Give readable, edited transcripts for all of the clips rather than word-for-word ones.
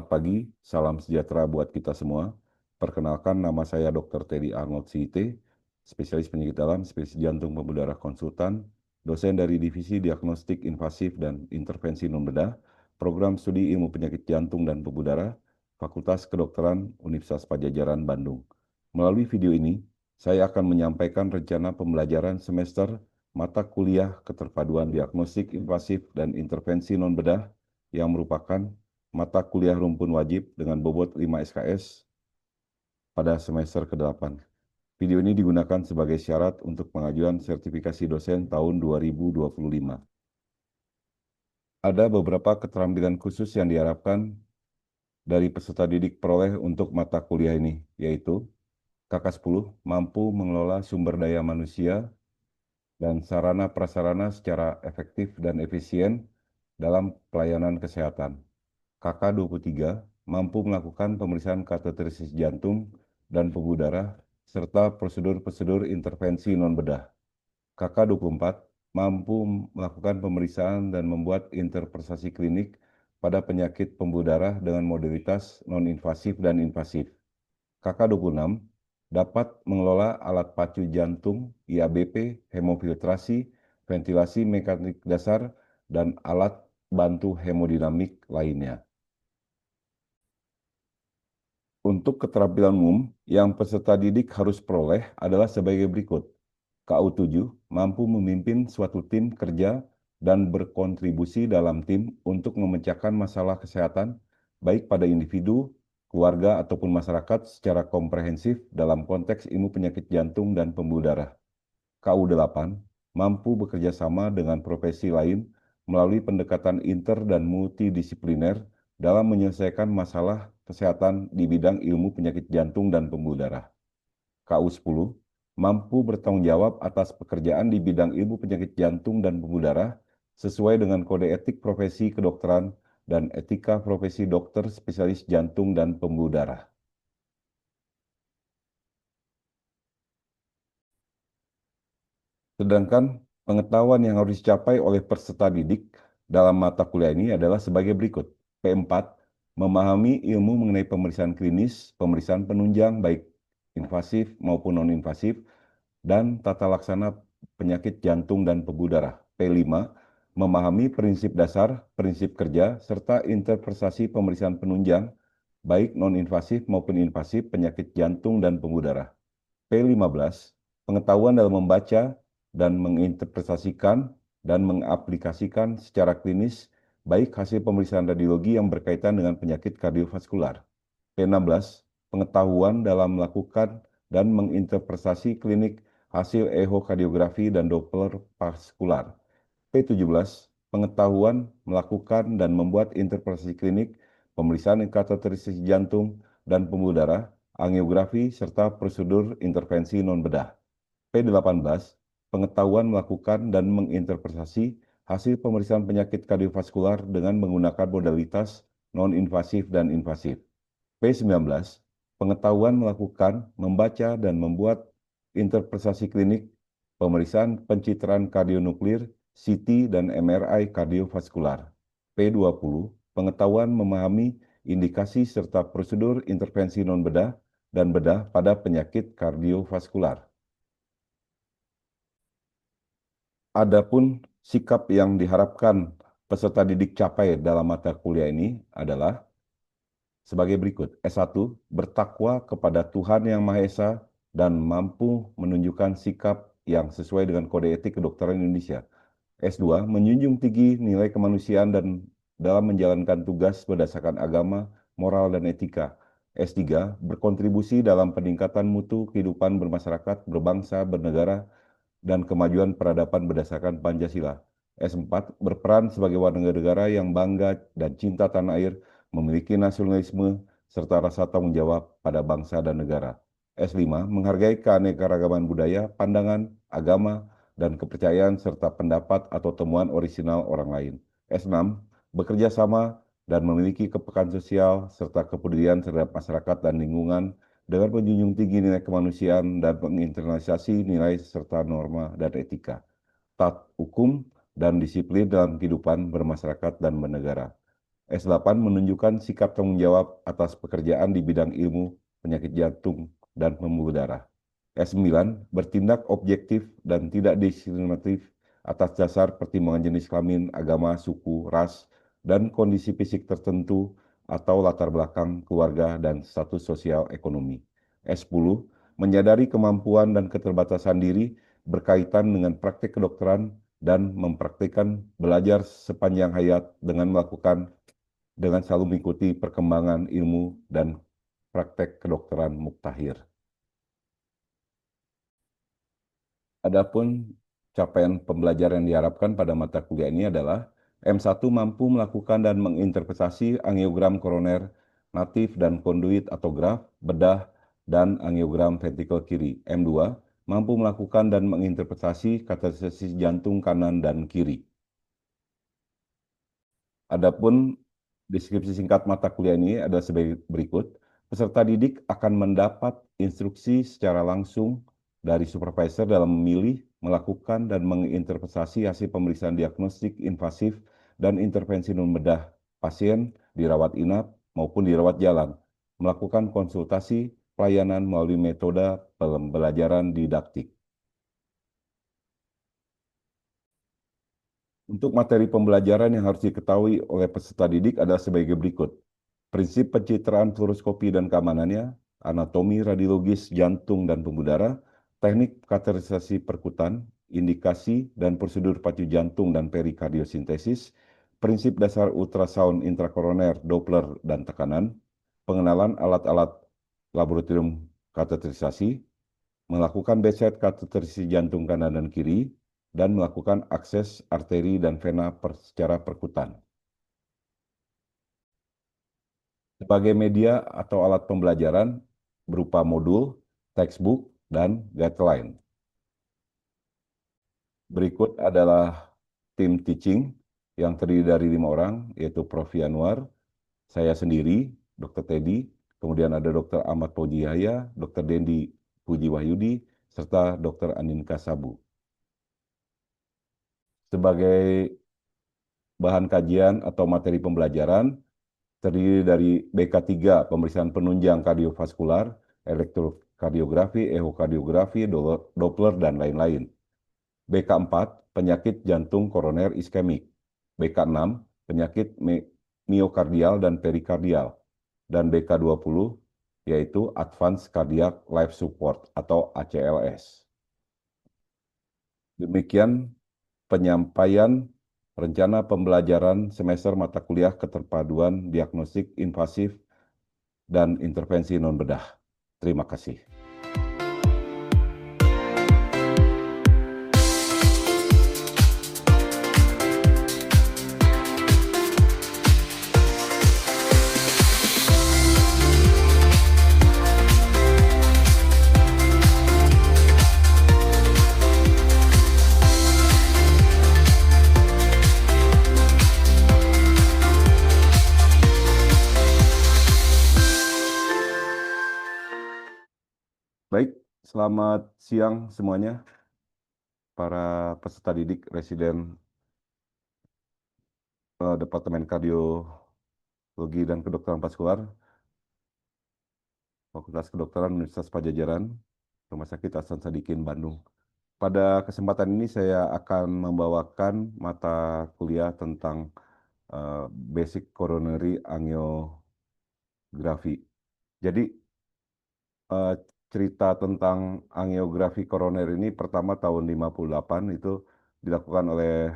Selamat pagi, salam sejahtera buat kita semua. Perkenalkan, nama saya Dr. Teddy Arnold CIT, spesialis penyakit dalam, spesialis jantung pembuluh darah konsultan, dosen dari Divisi Diagnostik Invasif dan Intervensi Non-Bedah, Program Studi Ilmu Penyakit Jantung dan Pembuluh Darah, Fakultas Kedokteran Universitas Padjadjaran, Bandung. Melalui video ini, saya akan menyampaikan rencana pembelajaran semester mata kuliah keterpaduan diagnostik invasif dan intervensi non-bedah yang merupakan mata kuliah rumpun wajib dengan bobot 5 SKS pada semester ke-8. Video ini digunakan sebagai syarat untuk pengajuan sertifikasi dosen tahun 2025. Ada beberapa keterampilan khusus yang diharapkan dari peserta didik peroleh untuk mata kuliah ini, yaitu KK10 mampu mengelola sumber daya manusia dan sarana prasarana secara efektif dan efisien dalam pelayanan kesehatan. KK23 mampu melakukan pemeriksaan kateterisasi jantung dan pembuluh darah serta prosedur-prosedur intervensi non-bedah. KK24 mampu melakukan pemeriksaan dan membuat interpretasi klinik pada penyakit pembuluh darah dengan modalitas non-invasif dan invasif. KK26 dapat mengelola alat pacu jantung, IABP, hemofiltrasi, ventilasi mekanik dasar, dan alat bantu hemodinamik lainnya. Untuk keterampilan umum yang peserta didik harus peroleh adalah sebagai berikut. KU7 mampu memimpin suatu tim kerja dan berkontribusi dalam tim untuk memecahkan masalah kesehatan baik pada individu, keluarga, ataupun masyarakat secara komprehensif dalam konteks ilmu penyakit jantung dan pembuluh darah. KU8 mampu bekerja sama dengan profesi lain melalui pendekatan inter dan multidisipliner dalam menyelesaikan masalah kesehatan di bidang ilmu penyakit jantung dan pembuluh darah. KU10 mampu bertanggung jawab atas pekerjaan di bidang ilmu penyakit jantung dan pembuluh darah sesuai dengan kode etik profesi kedokteran dan etika profesi dokter spesialis jantung dan pembuluh darah. Sedangkan pengetahuan yang harus dicapai oleh peserta didik dalam mata kuliah ini adalah sebagai berikut. P4, memahami ilmu mengenai pemeriksaan klinis, pemeriksaan penunjang baik invasif maupun non-invasif, dan tata laksana penyakit jantung dan pembuluh darah. P5, memahami prinsip dasar, prinsip kerja, serta interpretasi pemeriksaan penunjang baik non-invasif maupun invasif penyakit jantung dan pembuluh darah. P15, pengetahuan dalam membaca dan menginterpretasikan dan mengaplikasikan secara klinis baik hasil pemeriksaan radiologi yang berkaitan dengan penyakit kardiovaskular. P16, pengetahuan dalam melakukan dan menginterpretasi klinik hasil ehokardiografi dan Doppler vaskular. P17, pengetahuan melakukan dan membuat interpretasi klinik pemeriksaan kateterisasi jantung dan pembuluh darah, angiografi, serta prosedur intervensi non-bedah. P18, pengetahuan melakukan dan menginterpretasi hasil pemeriksaan penyakit kardiovaskular dengan menggunakan modalitas non-invasif dan invasif. P19, pengetahuan melakukan, membaca, dan membuat interpretasi klinik pemeriksaan pencitraan kardionuklir, CT, dan MRI kardiovaskular. P20, pengetahuan memahami indikasi serta prosedur intervensi non-bedah dan bedah pada penyakit kardiovaskular. Adapun sikap yang diharapkan peserta didik capai dalam mata kuliah ini adalah sebagai berikut. S1, bertakwa kepada Tuhan Yang Maha Esa dan mampu menunjukkan sikap yang sesuai dengan kode etik kedokteran Indonesia. S2, menjunjung tinggi nilai kemanusiaan dan dalam menjalankan tugas berdasarkan agama, moral, dan etika. S3, berkontribusi dalam peningkatan mutu kehidupan bermasyarakat, berbangsa, bernegara, dan kemajuan peradaban berdasarkan Pancasila. S4, berperan sebagai warga negara yang bangga dan cinta tanah air, memiliki nasionalisme, serta rasa tanggung jawab pada bangsa dan negara. S5, menghargai keanekaragaman budaya, pandangan, agama, dan kepercayaan serta pendapat atau temuan orisinal orang lain. S6, bekerja sama dan memiliki kepekaan sosial serta kepedulian terhadap masyarakat dan lingkungan dengan menjunjung tinggi nilai kemanusiaan dan menginternalisasi nilai serta norma dan etika, taat hukum, dan disiplin dalam kehidupan bermasyarakat dan bernegara. S8 menunjukkan sikap tanggung jawab atas pekerjaan di bidang ilmu, penyakit jantung, dan pembuluh darah. S9 bertindak objektif dan tidak diskriminatif atas dasar pertimbangan jenis kelamin, agama, suku, ras, dan kondisi fisik tertentu atau latar belakang keluarga dan status sosial ekonomi. S10 menyadari kemampuan dan keterbatasan diri berkaitan dengan praktik kedokteran dan mempraktikkan belajar sepanjang hayat dengan selalu mengikuti perkembangan ilmu dan praktek kedokteran muktahir. Adapun capaian pembelajaran yang diharapkan pada mata kuliah ini adalah M1 mampu melakukan dan menginterpretasi angiogram koroner natif dan konduit atau graf, bedah, dan angiogram ventrikel kiri. M2 mampu melakukan dan menginterpretasi kateterisasi jantung kanan dan kiri. Adapun deskripsi singkat mata kuliah ini adalah sebagai berikut. Peserta didik akan mendapat instruksi secara langsung dari supervisor dalam memilih, melakukan, dan menginterpretasi hasil pemeriksaan diagnostik invasif dan intervensi non-bedah pasien dirawat inap maupun dirawat jalan, melakukan konsultasi pelayanan melalui metode pembelajaran didaktik. Untuk materi pembelajaran yang harus diketahui oleh peserta didik adalah sebagai berikut. Prinsip pencitraan fluoroskopi dan keamanannya, anatomi radiologis jantung dan pembuluh darah, teknik kateterisasi perkutan, indikasi dan prosedur pacu jantung dan perikardiosintesis, prinsip dasar ultrasound intrakoroner, Doppler, dan tekanan, pengenalan alat-alat laboratorium kateterisasi, melakukan bedside kateterisasi jantung kanan dan kiri, dan melakukan akses arteri dan vena secara perkutan. Sebagai media atau alat pembelajaran berupa modul, textbook, dan guideline. Berikut adalah tim teaching yang terdiri dari 5 orang, yaitu Prof. Yanuar, saya sendiri, Dr. Teddy, kemudian ada Dr. Ahmad Pojihaya, Dr. Dendi Puji Wahyudi, serta Dr. Aninka Sabu. Sebagai bahan kajian atau materi pembelajaran, terdiri dari BK3, pemeriksaan penunjang kardiovaskular, elektrokardiografi, ehokardiografi, Doppler, dan lain-lain. BK4, penyakit jantung koroner iskemik. BK6, penyakit miokardial dan perikardial. Dan BK20, yaitu Advanced Cardiac Life Support atau ACLS. Demikian penyampaian rencana pembelajaran semester mata kuliah keterpaduan diagnostik invasif dan intervensi non-bedah. Terima kasih. Baik, selamat siang semuanya, para peserta didik residen Departemen Kardiologi dan Kedokteran Vaskular, Fakultas Kedokteran Universitas Padjadjaran, Rumah Sakit Hasan Sadikin, Bandung. Pada kesempatan ini saya akan membawakan mata kuliah tentang Basic Coronary Angiography. Jadi, cerita tentang angiografi koroner ini pertama tahun 58 itu dilakukan oleh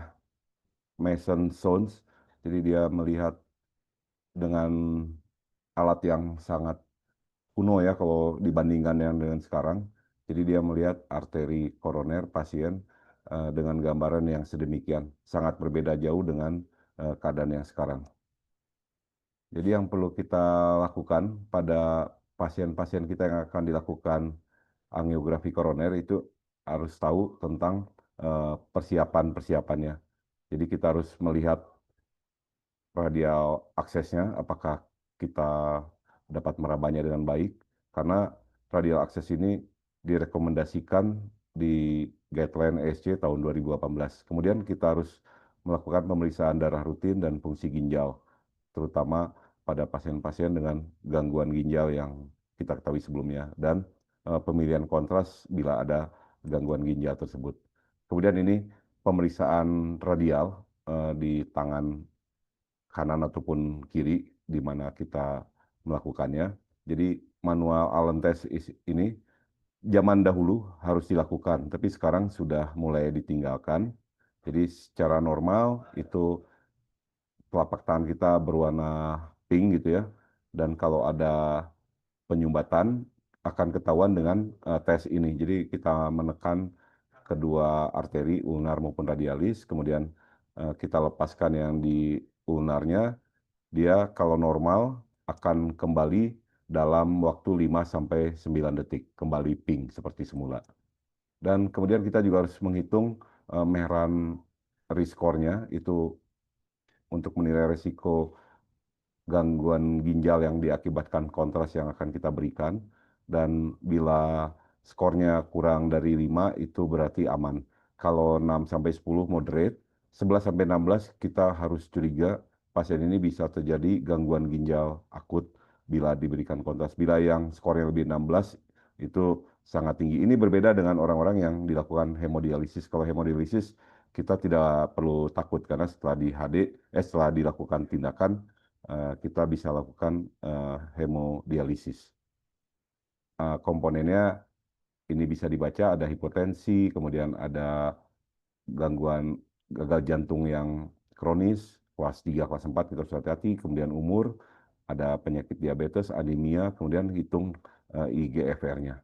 Mason Sones. Jadi dia melihat dengan alat yang sangat kuno ya kalau dibandingkan yang dengan sekarang. Jadi dia melihat arteri koroner pasien dengan gambaran yang sedemikian. Sangat berbeda jauh dengan keadaan yang sekarang. Jadi yang perlu kita lakukan pada pasien-pasien kita yang akan dilakukan angiografi koroner itu harus tahu tentang persiapan-persiapannya. Jadi kita harus melihat radial aksesnya, apakah kita dapat merabanya dengan baik, karena radial akses ini direkomendasikan di guideline ESC tahun 2018. Kemudian kita harus melakukan pemeriksaan darah rutin dan fungsi ginjal. terutama pada pasien-pasien dengan gangguan ginjal yang kita ketahui sebelumnya, dan pemilihan kontras bila ada gangguan ginjal tersebut. Kemudian ini pemeriksaan radial di tangan kanan ataupun kiri di mana kita melakukannya. Jadi manual Allen test ini zaman dahulu harus dilakukan, tapi sekarang sudah mulai ditinggalkan. Jadi secara normal itu telapak tangan kita berwarna pink gitu ya. Dan kalau ada penyumbatan akan ketahuan dengan tes ini. Jadi kita menekan kedua arteri ulnar maupun radialis, kemudian kita lepaskan yang di ulnarnya, dia kalau normal akan kembali dalam waktu 5 sampai 9 detik, kembali pink seperti semula. Dan kemudian kita juga harus menghitung Mehran risk score-nya itu untuk menilai risiko gangguan ginjal yang diakibatkan kontras yang akan kita berikan. Dan bila skornya kurang dari 5 itu berarti aman. Kalau 6 sampai 10 moderate, 11 sampai 16 kita harus curiga pasien ini bisa terjadi gangguan ginjal akut bila diberikan kontras. Bila yang skornya lebih 16 itu sangat tinggi. Ini berbeda dengan orang-orang yang dilakukan hemodialisis. Kalau hemodialisis kita tidak perlu takut karena setelah setelah dilakukan tindakan kita bisa lakukan hemodialisis. Komponennya ini bisa dibaca, ada hipotensi, kemudian ada gangguan gagal jantung yang kronis, kelas 3, kelas 4 kita harus hati-hati, kemudian umur, ada penyakit diabetes, anemia, kemudian hitung IGFR-nya.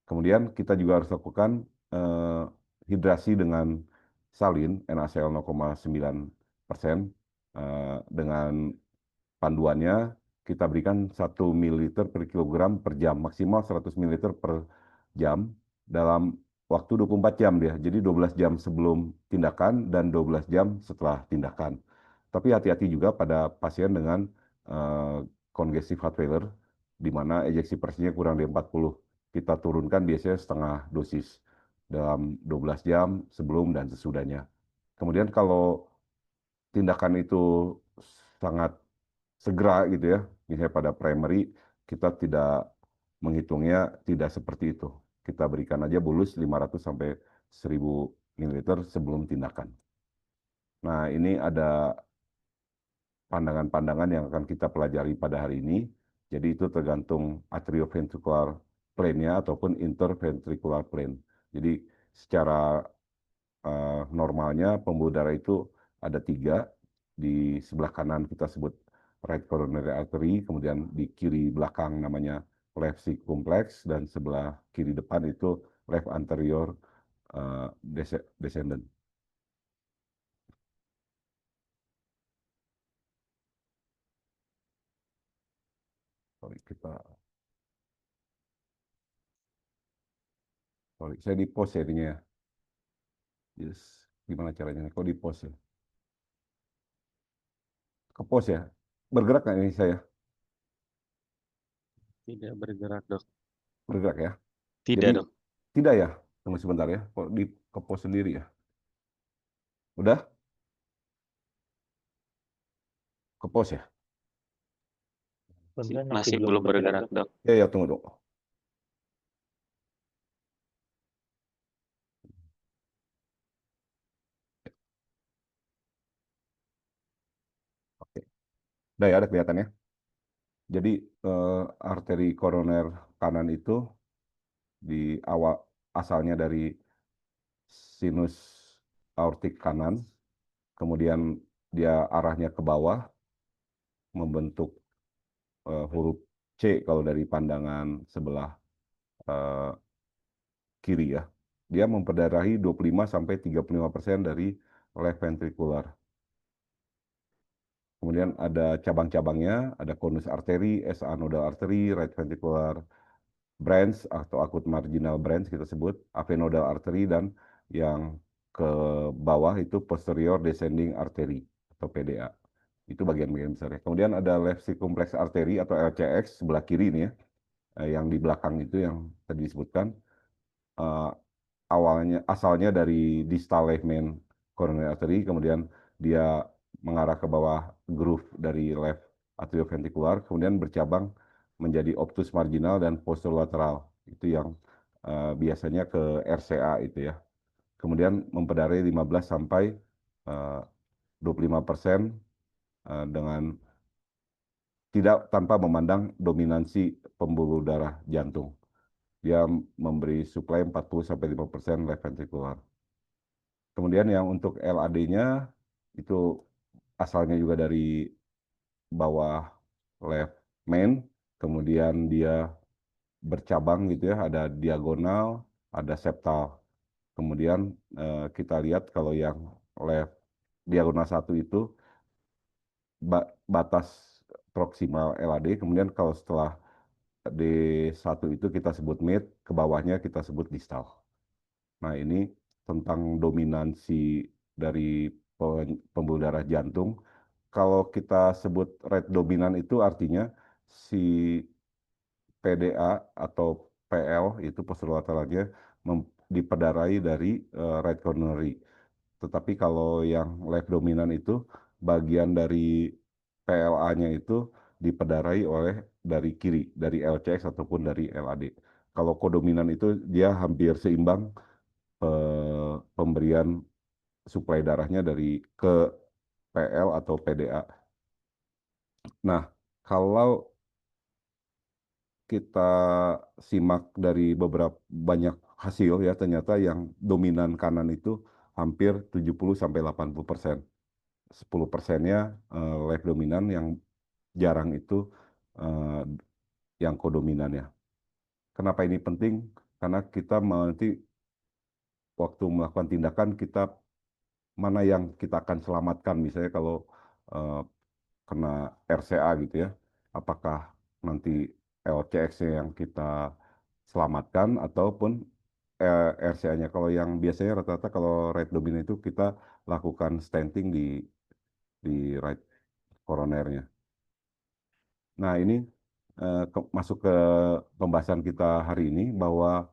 Kemudian kita juga harus lakukan hidrasi dengan salin, NaCl 0,9%, dengan panduannya kita berikan 1 ml per kilogram per jam, maksimal 100 ml per jam dalam waktu 24 jam dia. Jadi 12 jam sebelum tindakan dan 12 jam setelah tindakan. Tapi hati-hati juga pada pasien dengan congestive heart failure, di mana ejeksi pressure-nya kurang dari 40. Kita turunkan biasanya setengah dosis dalam 12 jam sebelum dan sesudahnya. Kemudian kalau tindakan itu sangat segera gitu ya, misalnya pada primary, kita tidak menghitungnya tidak seperti itu. Kita berikan aja bolus 500 sampai 1000 ml sebelum tindakan. Nah, ini ada pandangan-pandangan yang akan kita pelajari pada hari ini. Jadi itu tergantung atrioventricular plane-nya ataupun interventricular plane. Jadi secara normalnya pembuluh darah itu ada 3. Di sebelah kanan kita sebut right coronary artery, kemudian di kiri belakang namanya left circumflex, dan sebelah kiri depan itu left anterior descendant. Saya di pause ya ininya ya. Yes. Gimana caranya? Kok di pause ya? Ke pause ya? Bergerak nggak ini saya? Tidak bergerak, Dok. Bergerak ya? Tidak, Jadi Dok. tidak ya? Tunggu sebentar ya. Kok di ke pause sendiri ya? Udah? Ke pause ya? Masih belum bergerak, Dok. Ya, ya, tunggu dong. Oke. Udah ya, ada kelihatannya. Jadi arteri koroner kanan itu di awal asalnya dari sinus aortik kanan, kemudian dia arahnya ke bawah membentuk huruf C kalau dari pandangan sebelah eh, kiri ya. Dia memperdarahi 25 sampai 35% dari left ventricular. Kemudian ada cabang-cabangnya, ada conus arteri, SA nodal arteri, right ventricular branch atau akut marginal branch kita sebut, AV nodal arteri, dan yang ke bawah itu posterior descending artery atau PDA. Itu bagian-bagian besar ya. Kemudian ada left circumflex artery atau LCX sebelah kiri ini ya, yang di belakang itu yang tadi disebutkan. Eh, asalnya dari distal left main coronary artery, kemudian dia mengarah ke bawah groove dari left atrioventricular, kemudian bercabang menjadi obtus marginal dan posterolateral. Itu yang biasanya ke RCA itu ya. Kemudian memperdarai 15 sampai 25% dengan tidak tanpa memandang dominansi pembuluh darah jantung. Dia memberi suplai 40 sampai 5% left ventricular. Kemudian yang untuk LAD-nya itu asalnya juga dari bawah left main, kemudian dia bercabang gitu ya, ada diagonal, ada septal. Kemudian kita lihat kalau yang left diagonal satu itu batas proksimal LAD, kemudian kalau setelah D1 itu kita sebut mid, ke bawahnya kita sebut distal. Nah, ini tentang dominansi dari pembuluh darah jantung. Kalau kita sebut rate dominan itu artinya si PDA atau PL itu posterolateralnya diperdarai dari right coronary. Tetapi kalau yang left dominan itu bagian dari PLA-nya itu diperdarai oleh dari kiri, dari LCX ataupun dari LAD. Kalau kodominan itu dia hampir seimbang pemberian suplai darahnya dari ke PL atau PDA. Nah, kalau kita simak dari beberapa banyak hasil ya, ternyata yang dominan kanan itu hampir 70 sampai 80%. 10%-nya left dominan, yang jarang itu eh, yang kodominan ya. Kenapa ini penting? Karena kita nanti waktu melakukan tindakan kita mana yang kita akan selamatkan, misalnya kalau eh, kena RCA gitu ya, apakah nanti LCX-nya yang kita selamatkan ataupun RCA-nya. Kalau yang biasanya rata-rata kalau right dominant itu kita lakukan stenting di right koronernya. Nah, ini masuk ke pembahasan kita hari ini bahwa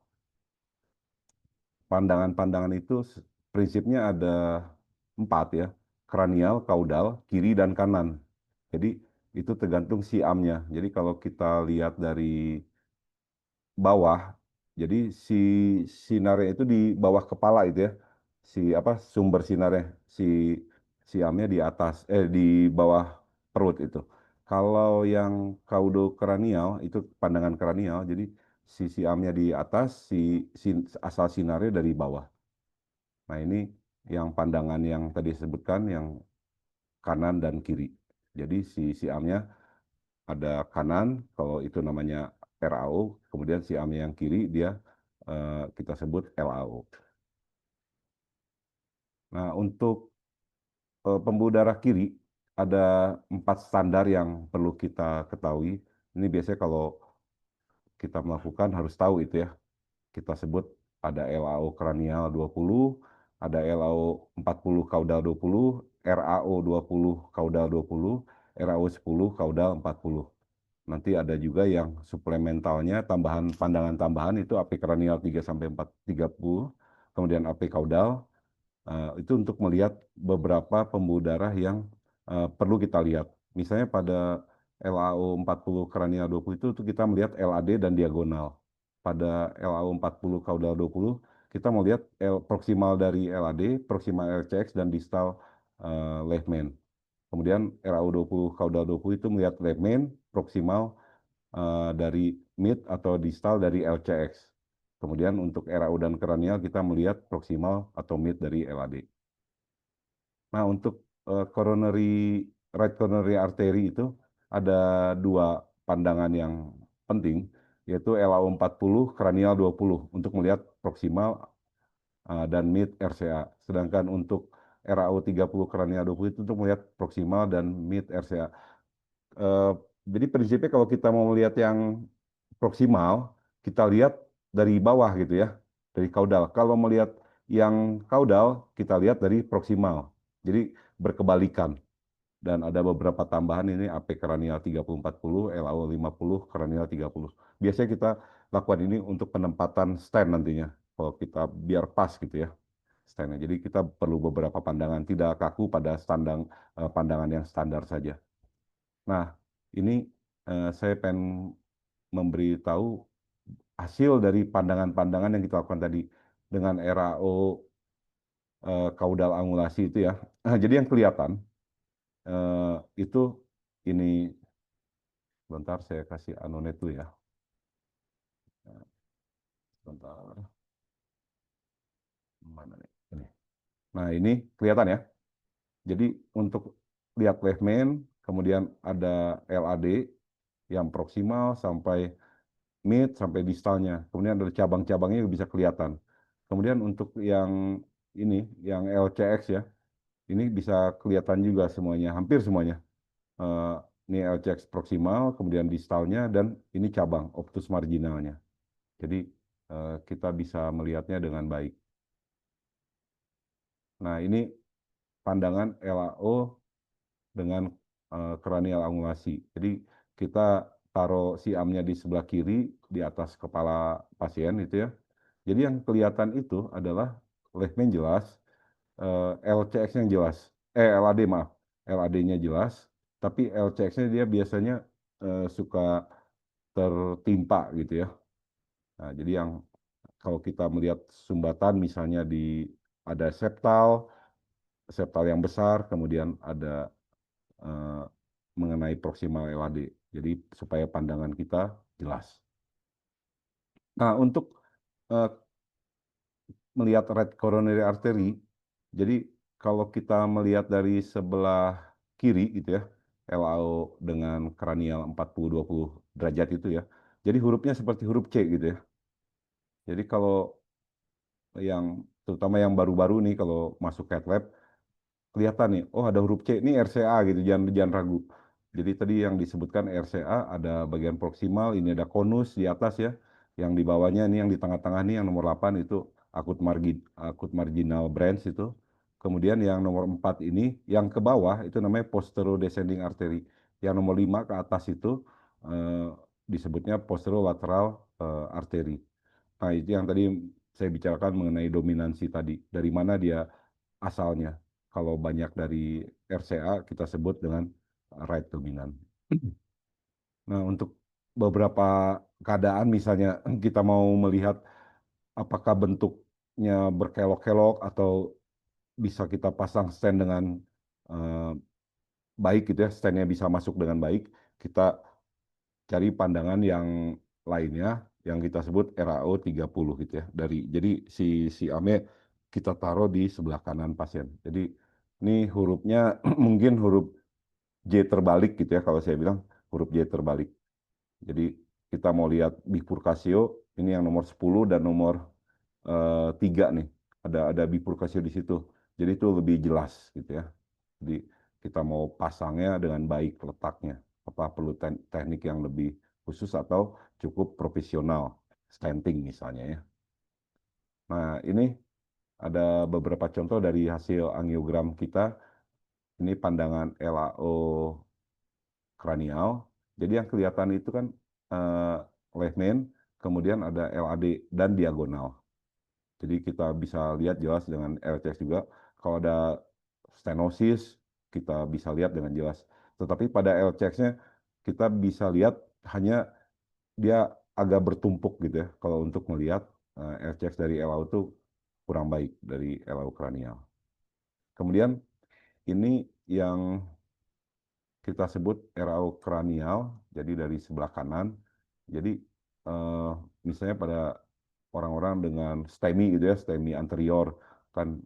pandangan-pandangan itu prinsipnya ada 4 ya, kranial, kaudal, kiri, dan kanan. Jadi itu tergantung siamnya. Jadi kalau kita lihat dari bawah, jadi si sinarnya itu di bawah kepala itu ya, si apa sumber sinarnya, si siamnya di atas, di bawah perut itu. Kalau yang kaudokranial itu pandangan kranial, jadi si siamnya di atas, asal sinarnya dari bawah. Nah, ini yang pandangan yang tadi disebutkan yang kanan dan kiri. Jadi si siamnya ada kanan, kalau itu namanya RAO, kemudian siamnya yang kiri dia kita sebut LAO. Nah, untuk pembuluh darah kiri ada 4 standar yang perlu kita ketahui. Ini biasanya kalau kita melakukan harus tahu itu ya. Kita sebut ada LAO kranial 20, ada LAO 40 kaudal 20, RAO 20 kaudal 20, RAO 10 kaudal 40. Nanti ada juga yang suplementalnya, tambahan pandangan tambahan itu AP kranial 3 sampai 4 30, kemudian AP kaudal itu untuk melihat beberapa pembuluh darah yang perlu kita lihat. Misalnya pada LAO 40 kranial 20 itu kita melihat LAD dan diagonal. Pada LAO 40 kaudal 20 kita melihat proksimal dari LAD, proksimal LCX dan distal left main. Kemudian RAO 20 kaudal 20 itu melihat left main, proksimal dari mid atau distal dari LCX. Kemudian untuk RAU dan kranial kita melihat proksimal atau mid dari LAD. Nah, untuk right coronary artery itu ada 2 pandangan yang penting, yaitu LAO 40, kranial 20 untuk melihat proksimal dan mid RCA. Sedangkan untuk RAO 30, kranial 20 itu untuk melihat proksimal dan mid RCA. Eh, jadi prinsipnya kalau kita mau melihat yang proksimal, kita lihat dari bawah gitu ya, dari kaudal. Kalau melihat yang kaudal, kita lihat dari proksimal. Jadi berkebalikan. Dan ada beberapa tambahan ini AP kranial 30-40, LAO 50, kranial 30. Biasanya kita lakukan ini untuk penempatan stand nantinya, kalau kita biar pas gitu ya. stand-nya. Jadi kita perlu beberapa pandangan, tidak kaku pada pandangan yang standar saja. Nah, ini saya pengen memberitahu hasil dari pandangan-pandangan yang kita lakukan tadi dengan RAO kaudal angulasi itu ya. Jadi yang kelihatan itu ini, bentar saya kasih anonet dulu ya. Bentar, mana nih? Ini. Nah ini kelihatan ya. Jadi untuk lihat wave main, kemudian ada LAD yang proksimal sampai mid sampai distalnya. Kemudian ada cabang-cabangnya yang bisa kelihatan. Kemudian untuk yang ini, yang LCX ya, ini bisa kelihatan juga semuanya, hampir semuanya. Eh, ini LCX proksimal, kemudian distalnya, dan ini cabang, obtus marginalnya. Jadi kita bisa melihatnya dengan baik. Nah ini pandangan LAO dengan kranial angulasi. Jadi kita taruh siamnya di sebelah kiri, di atas kepala pasien itu ya. Jadi yang kelihatan itu adalah left main jelas, LCX yang jelas, LAD maaf, LAD-nya jelas, tapi LCX-nya dia biasanya suka tertimpa gitu ya. Nah, jadi yang kalau kita melihat sumbatan misalnya ada septal yang besar, kemudian ada eh, mengenai proximal LAD. Jadi supaya pandangan kita jelas. Nah, untuk eh, melihat right coronary artery, jadi kalau kita melihat dari sebelah kiri gitu ya, LAO dengan kranial 40-20 derajat itu ya. Jadi hurufnya seperti huruf C gitu ya. Jadi kalau yang terutama yang baru-baru nih kalau masuk cath lab kelihatan nih, oh ada huruf C, ini RCA gitu, jangan ragu. Jadi tadi yang disebutkan RCA ada bagian proksimal, ini ada konus di atas ya, yang di bawahnya ini yang di tengah-tengah nih yang nomor 8 itu akut marginal branch itu. Kemudian yang nomor 4 ini, yang ke bawah itu namanya posterior-descending artery. Yang nomor 5 ke atas itu disebutnya posterolateral artery. Nah itu yang tadi saya bicarakan mengenai dominansi tadi, dari mana dia asalnya. Kalau banyak dari RCA kita sebut dengan right dominant. Nah, untuk beberapa keadaan misalnya kita mau melihat apakah bentuknya berkelok-kelok atau bisa kita pasang stand dengan eh, baik gitu ya, standnya bisa masuk dengan baik, kita cari pandangan yang lainnya yang kita sebut RAO 30 gitu ya. Jadi si AME kita taruh di sebelah kanan pasien. Jadi ini hurufnya mungkin huruf J terbalik gitu ya kalau saya bilang huruf J terbalik. Jadi kita mau lihat bifurkasio ini yang nomor 10 dan nomor 3 nih. Ada bifurkasio di situ. Jadi itu lebih jelas gitu ya. Jadi kita mau pasangnya dengan baik letaknya. Apa perlu teknik yang lebih khusus atau cukup profesional, stenting misalnya ya. Nah ini ada beberapa contoh dari hasil angiogram kita. Ini pandangan LAO kranial. Jadi yang kelihatan itu kan left main, kemudian ada LAD dan diagonal. Jadi kita bisa lihat jelas dengan LCX juga. Kalau ada stenosis, kita bisa lihat dengan jelas. Tetapi pada LCX-nya kita bisa lihat hanya dia agak bertumpuk gitu ya. Kalau untuk melihat LCX dari LAU itu kurang baik dari LAU kranial. Kemudian ini yang kita sebut RAO kranial, jadi dari sebelah kanan. Jadi eh, misalnya pada orang-orang dengan STEMI gitu ya, STEMI anterior, kan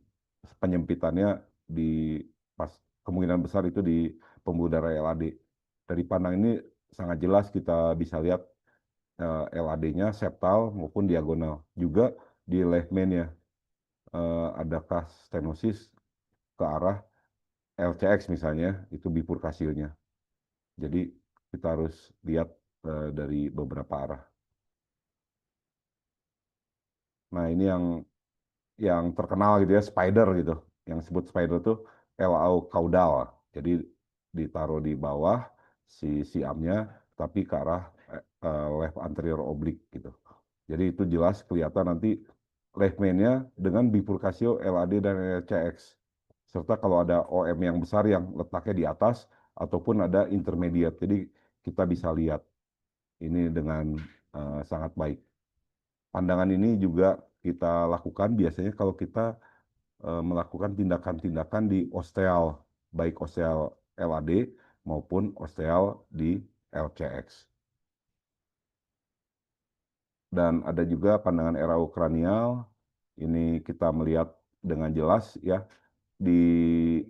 penyempitannya di pas kemungkinan besar itu di pembuluh darah LAD. Dari pandang ini sangat jelas kita bisa lihat LAD-nya septal maupun diagonal. Juga di left main ya, adakah stenosis ke arah LCX misalnya, itu bifurkasilnya. Jadi kita harus lihat dari beberapa arah. Nah ini yang terkenal gitu ya, spider gitu. Yang disebut spider itu LAO caudal. Jadi ditaruh di bawah si siamnya, tapi ke arah left anterior oblique gitu. Jadi itu jelas kelihatan nanti left main-nya dengan bifurkasio LAD dan LCX. Serta kalau ada OM yang besar yang letaknya di atas ataupun ada intermediate. Jadi kita bisa lihat ini dengan sangat baik. Pandangan ini juga kita lakukan biasanya kalau kita melakukan tindakan-tindakan di osteal, baik osteal LAD maupun osteal di LCX. Dan ada juga pandangan RAU kranial, ini kita melihat dengan jelas ya di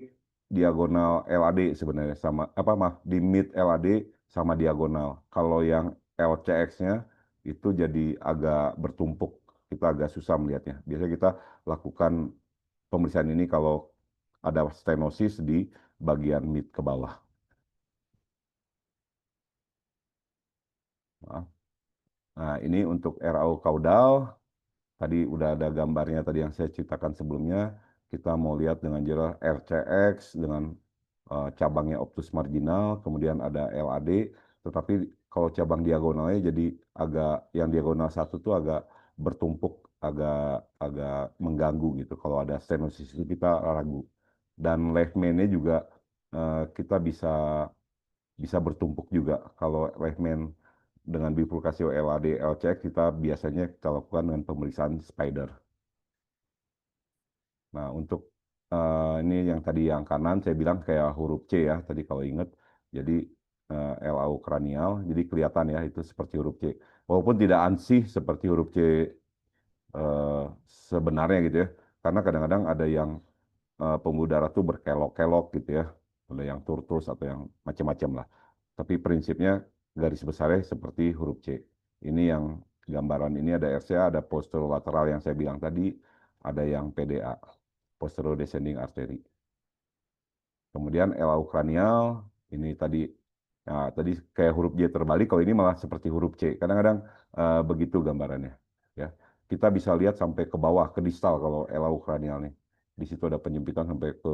diagonal LAD sebenarnya sama apa maaf di mid LAD sama diagonal. Kalau yang LCX-nya itu jadi agak bertumpuk, kita agak susah melihatnya. Biasanya kita lakukan pemeriksaan ini kalau ada stenosis di bagian mid ke bawah. Nah, ini untuk RAU kaudal. Tadi udah ada gambarnya tadi yang saya ceritakan sebelumnya. Kita mau lihat dengan jelas RCX dengan cabangnya obtus marginal, kemudian ada LAD. Tetapi kalau cabang diagonalnya jadi agak yang diagonal satu tuh agak bertumpuk, agak agak mengganggu gitu. Kalau ada stenosis itu kita ragu. Dan left main-nya juga kita bisa bisa bertumpuk juga. Kalau left main dengan bifurkasi LAD, LCX kita biasanya kita lakukan dengan pemeriksaan spider. Nah, untuk ini yang tadi yang kanan saya bilang kayak huruf C ya, tadi kalau ingat. Jadi LAU kranial, jadi kelihatan ya itu seperti huruf C. Walaupun tidak ansih seperti huruf C eh, sebenarnya gitu ya. Karena kadang-kadang ada yang pembuluh darah tuh berkelok-kelok gitu ya. Ada yang turtus atau yang macam-macam lah. Tapi prinsipnya garis besarnya seperti huruf C. Ini yang gambaran ini ada RCA, ada posterolateral yang saya bilang tadi, ada yang PDA, posterior descending artery. Kemudian LAU kranial, ini tadi tadi kayak huruf J terbalik, kalau ini malah seperti huruf C. Kadang-kadang begitu gambarannya. Ya, kita bisa lihat sampai ke bawah, ke distal kalau LAU kranial nih. Di situ ada penyempitan sampai ke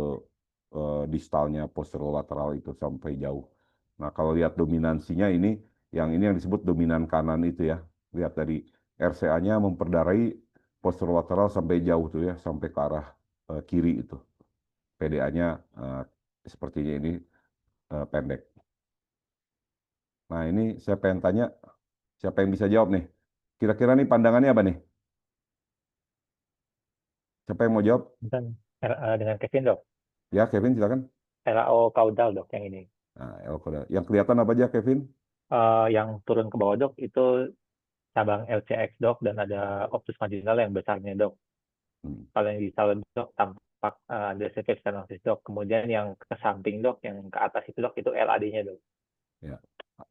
distalnya posterolateral itu sampai jauh. Nah, kalau lihat dominansinya ini yang disebut dominan kanan itu ya. Lihat dari RCA-nya memperdarahi posterolateral sampai jauh tuh ya, sampai ke arah kiri itu. PDA-nya sepertinya ini pendek. Nah, ini saya pengen tanya, siapa yang bisa jawab nih? Kira-kira nih pandangannya apa nih? Siapa yang mau jawab? Dan dengan Kevin dok, Ya, Kevin, silakan. RAO kaudal dok yang ini. Nah, yang kelihatan apa aja, Kevin? Yang turun ke bawah dok itu cabang LCX dok dan ada optus marginal yang besarnya dok. Hmm, Kalau yang di salon dok tampak ada surface stenosis dok. Kemudian yang ke samping dok, yang ke atas itu dok itu LAD-nya dok. ya.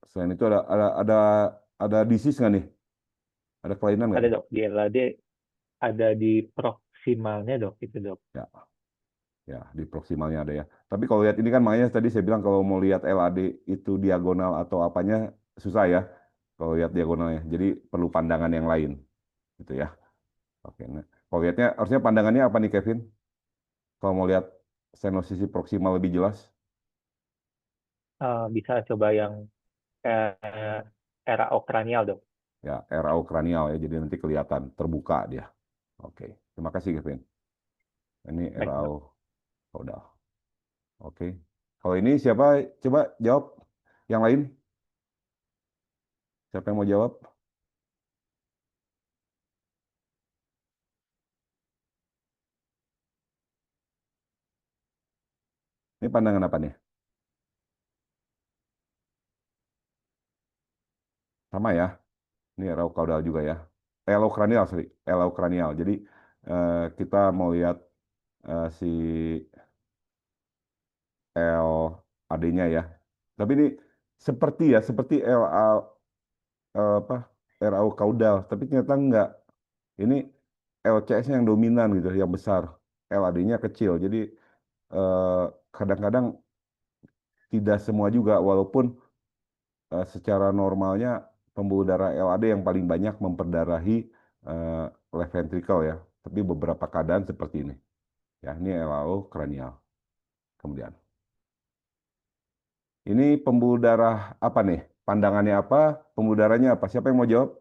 Selain itu ada disease nggak nih? Ada kelainan nggak Ada nih? dok di LAD, ada di proksimalnya dok itu dok. Ya, ya di proksimalnya ada ya. Tapi kalau lihat ini kan makanya tadi saya bilang kalau mau lihat LAD itu diagonal atau apanya susah ya. Kalau lihat diagonalnya, jadi perlu pandangan yang lain, gitu ya. Oke, nah, kalau lihatnya harusnya pandangannya apa nih, Kevin? Kalau mau lihat stenosis proksimal lebih jelas, Bisa coba yang eh, RAO kranial dok. ya RAO kranial ya, jadi nanti kelihatan terbuka dia. Oke, terima kasih Kevin. Ini Baik RAO dok. caudal. Oke, kalau ini siapa? Coba jawab. Yang lain, siapa yang mau jawab? Ini pandangan apa nih? Sama ya. Ini RAO caudal juga ya. RAO kranial, sorry. RAO kranial. Jadi kita mau lihat si LAD-nya ya. Tapi ini seperti apa RAU kaudal, tapi ternyata enggak. Ini LCS-nya yang dominan gitu, yang besar. LAD-nya kecil. Jadi eh, kadang-kadang tidak semua juga, walaupun secara normalnya pembuluh darah LAD yang paling banyak memperdarahi eh, left ventricle ya. Tapi beberapa keadaan seperti ini. Ya, ini LAO kranial. Kemudian, ini pembuluh darah apa nih? Pandangannya apa? Pembuluh darahnya apa? Siapa yang mau jawab?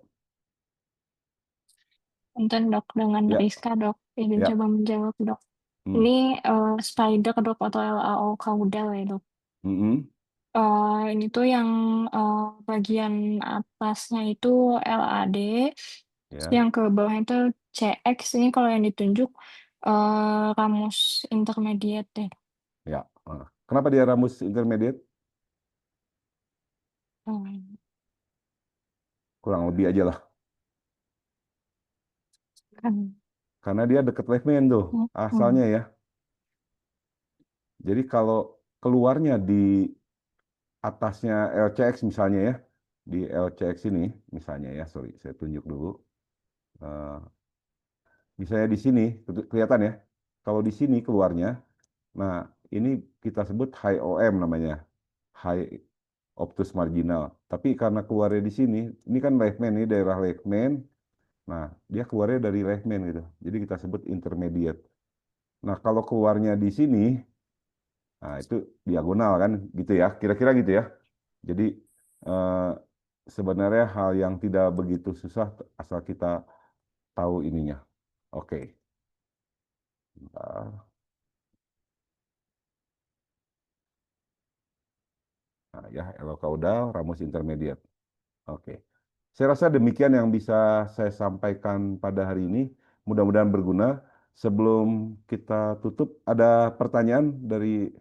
Punten dok, dengan Ya, Rizka dok, izin ya. coba menjawab dok. Hmm. Ini spider dok atau LAO caudal ya dok. Mm-mm. Ini tuh yang bagian atasnya itu LAD, Ya, yang ke bawahnya itu CX. Ini kalau yang ditunjuk ramus intermediate deh. ya. Kenapa dia ramus intermediate? Hmm, Kurang lebih aja lah. kan. Karena dia deket Lehman tuh, asalnya ya. Jadi kalau keluarnya di atasnya LCX misalnya ya, di LCX ini misalnya ya, sorry, saya tunjuk dulu. Eh, Misalnya di sini, kelihatan ya. Kalau di sini keluarnya, nah ini kita sebut high OM namanya, high obtus marginal. Tapi karena keluarnya di sini, ini kan Lehman, ini daerah Lehman. Nah, dia keluarnya dari Lehman gitu. Jadi kita sebut intermediate. Nah, kalau keluarnya di sini, nah itu diagonal kan, gitu ya. Kira-kira gitu ya. Jadi eh, sebenarnya hal yang tidak begitu susah asal kita tahu ininya. Oke. Bentar. Nah, ya, elokaudal, ramus intermediate. Oke. Saya rasa demikian yang bisa saya sampaikan pada hari ini. Mudah-mudahan berguna. Sebelum kita tutup, ada pertanyaan dari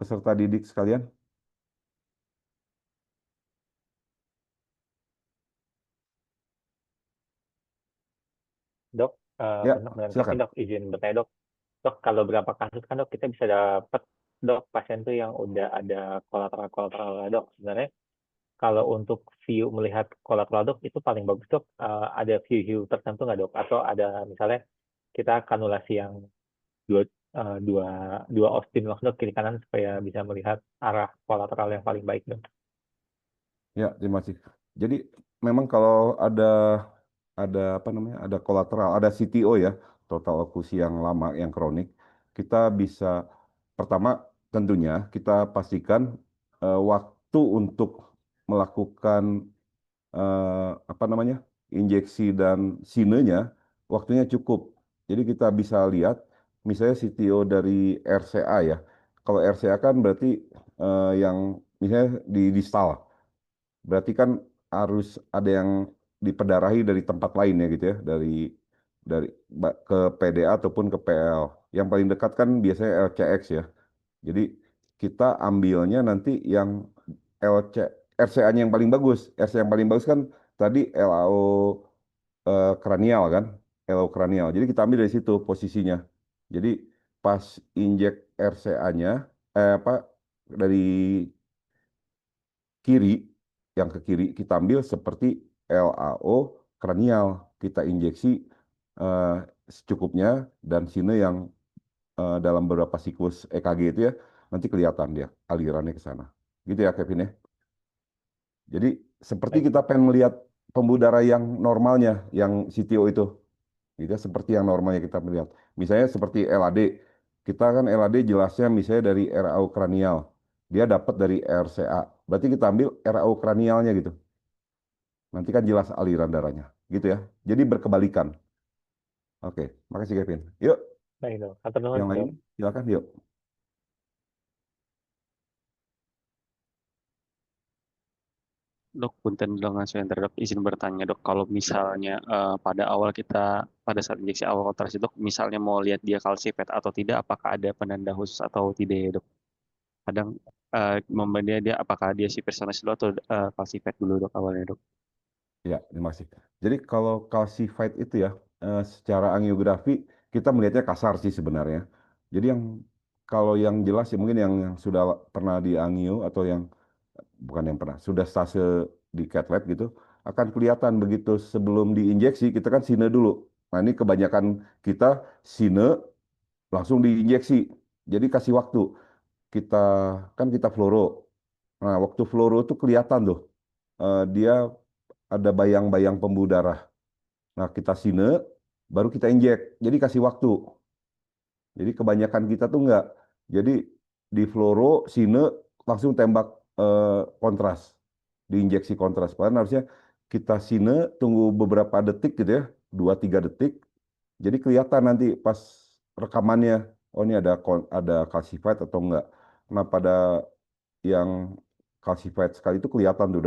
peserta didik sekalian? Dok, Ya, dengan silakan. Kevin dok, izin bertanya dok. Dok, kalau berapa kasus kan dok kita bisa dapat dok pasien tuh yang udah ada kolateral dok. Sebenarnya kalau untuk view melihat kolateral dok itu paling bagus dok. Ada view tertentu nggak dok? Atau ada misalnya kita kanulasi yang dua eh, dua dua Austin lock dok kiri kanan supaya bisa melihat arah kolateral yang paling baik dok. Ya, terima kasih. Jadi memang kalau ada apa namanya? Ada kolateral, ada CTO ya, total okusi yang lama, yang kronik, kita bisa pertama tentunya kita pastikan waktu untuk melakukan apa namanya? Injeksi dan sinenya waktunya cukup. Jadi kita bisa lihat misalnya CTO dari RCA ya. Kalau RCA kan berarti yang misalnya di distal. Berarti kan harus ada yang diperdarahi dari tempat lain ya gitu ya, ke PDA ataupun ke PL. Yang paling dekat kan biasanya LCX ya. Jadi kita ambilnya nanti yang LC RCA-nya yang paling bagus. RCA yang paling bagus kan tadi LAO kranial kan, LAO kranial. Jadi kita ambil dari situ posisinya. Jadi pas injek RCA-nya apa dari kiri, yang ke kiri kita ambil seperti LAO kranial, kita injeksi eh, secukupnya dan sine yang dalam beberapa siklus EKG itu ya nanti kelihatan dia alirannya ke sana. Gitu ya Kevin ya. Jadi seperti Baik kita dok. pengen melihat pembuluh darah yang normalnya, yang CTO itu, gitu ya, seperti yang normalnya kita melihat. Misalnya seperti LAD, kita kan LAD jelasnya misalnya dari RAO kranial, dia dapat dari RCA, berarti kita ambil RAO kranialnya gitu. Nanti kan jelas aliran darahnya, gitu ya. Jadi berkebalikan. Oke, makasih Kevin. Yuk, Baik dok. Atur nuhun yang lain dok. silakan yuk. Dok, punten dong langsung yang dok, izin bertanya dok, kalau misalnya pada awal kita, pada saat injeksi awal kontrasi dok, misalnya mau lihat dia calcifed atau tidak, apakah ada penanda khusus atau tidak ya dok? Kadang membandingkan dia, apakah dia si personas dulu atau calcifed dulu dok awalnya dok? Ya, terima kasih. Jadi kalau calcified itu ya, secara angiografi kita melihatnya kasar sih sebenarnya. Jadi kalau yang jelas ya mungkin yang sudah pernah di angio atau yang bukan yang pernah, sudah stase di cath lab gitu, akan kelihatan begitu sebelum diinjeksi kita kan sine dulu. Nah ini kebanyakan kita sine langsung diinjeksi. Jadi kasih waktu. Kita kita fluoro. Nah waktu fluoro itu kelihatan tuh dia ada bayang-bayang pembuluh darah. Nah, kita sine, baru kita injek. Jadi kasih waktu. Jadi kebanyakan kita tuh enggak. Jadi di fluoro, sine, langsung tembak kontras. Diinjeksi kontras. Padahal harusnya kita sine, tunggu beberapa detik gitu ya. 2-3 detik. Jadi kelihatan nanti pas rekamannya, oh ini ada calcified atau enggak. Nah pada yang calcified sekali itu kelihatan tuh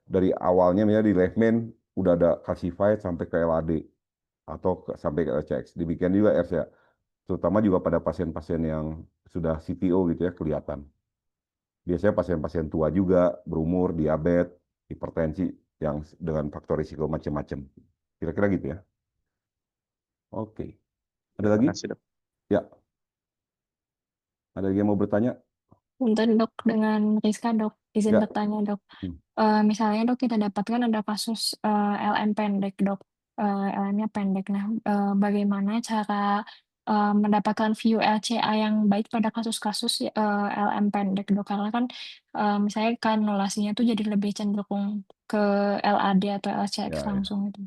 dari awalnya misalnya di left main udah ada calcified sampai ke LAD atau sampai ke LCX. Demikian juga RCA. Terutama juga pada pasien-pasien yang sudah CTO gitu ya kelihatan. Biasanya pasien-pasien tua juga, berumur, diabetes, hipertensi, yang dengan faktor risiko macam-macam. Kira-kira gitu ya. Oke. Ada Terima lagi? kasih, Dok. Ya. Ada lagi yang mau bertanya? Punten dok, dengan Rizka dok, izin Ya. bertanya dok. Hmm. Misalnya dok kita dapatkan ada kasus LM pendek dok, LM-nya pendek. Nah, bagaimana cara mendapatkan view LCA yang baik pada kasus-kasus LM pendek dok? Karena kan misalnya kanulasinya tuh jadi lebih cenderung ke LAD atau LCX Ya, ya. langsung gitu.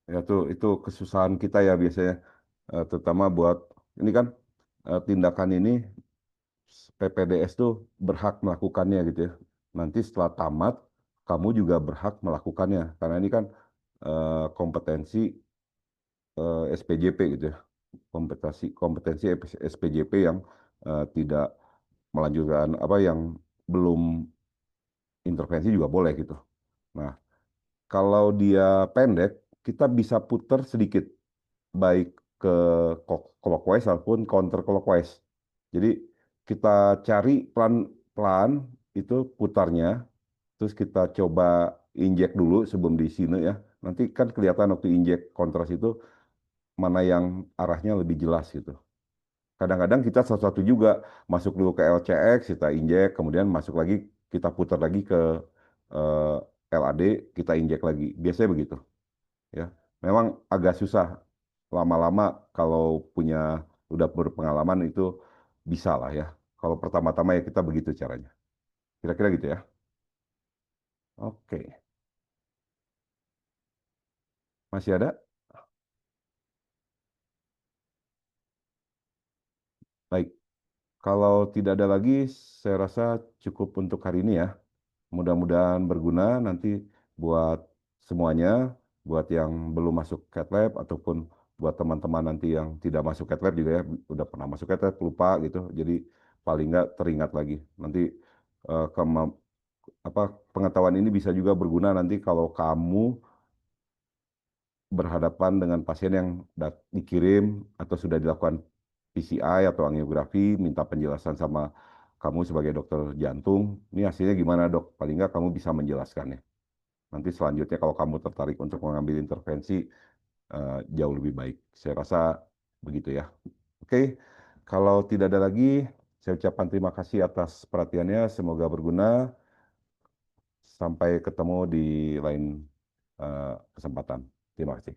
Ya itu kesusahan kita ya biasanya, terutama buat ini kan tindakan ini PPDS tuh berhak melakukannya gitu ya. Nanti setelah tamat kamu juga berhak melakukannya karena ini kan kompetensi SPJP gitu ya, kompetensi SPJP yang tidak melanjutkan apa yang belum intervensi juga boleh gitu. Nah, kalau dia pendek, kita bisa putar sedikit, baik ke clockwise ataupun counter clockwise. Jadi kita cari pelan-pelan itu putarnya, terus kita coba injek dulu sebelum di sini ya. Nanti kan kelihatan waktu injek kontras itu mana yang arahnya lebih jelas gitu. Kadang-kadang kita satu-satu juga masuk dulu ke LCX, kita injek, kemudian masuk lagi, kita putar lagi ke eh, LAD, kita injek lagi. Biasanya begitu. Ya, memang agak susah. Lama-lama kalau udah berpengalaman itu bisa lah ya. Kalau pertama-tama ya kita begitu caranya. Kira-kira gitu ya. Oke, masih ada? Baik. Kalau tidak ada lagi, saya rasa cukup untuk hari ini ya. Mudah-mudahan berguna nanti buat semuanya, buat yang belum masuk cat lab ataupun buat teman-teman nanti yang tidak masuk cat lab juga ya, udah pernah masuk cat lab lupa gitu. Jadi paling nggak teringat lagi. Nanti eh, kema- pengetahuan ini bisa juga berguna nanti kalau kamu berhadapan dengan pasien yang dikirim atau sudah dilakukan PCI atau angiografi, minta penjelasan sama kamu sebagai dokter jantung, ini hasilnya gimana dok? Paling nggak kamu bisa menjelaskannya. Nanti selanjutnya kalau kamu tertarik untuk mengambil intervensi, jauh lebih baik. Saya rasa begitu ya. Oke, kalau tidak ada lagi, saya ucapkan terima kasih atas perhatiannya. Semoga berguna. Sampai ketemu di lain kesempatan. Terima kasih.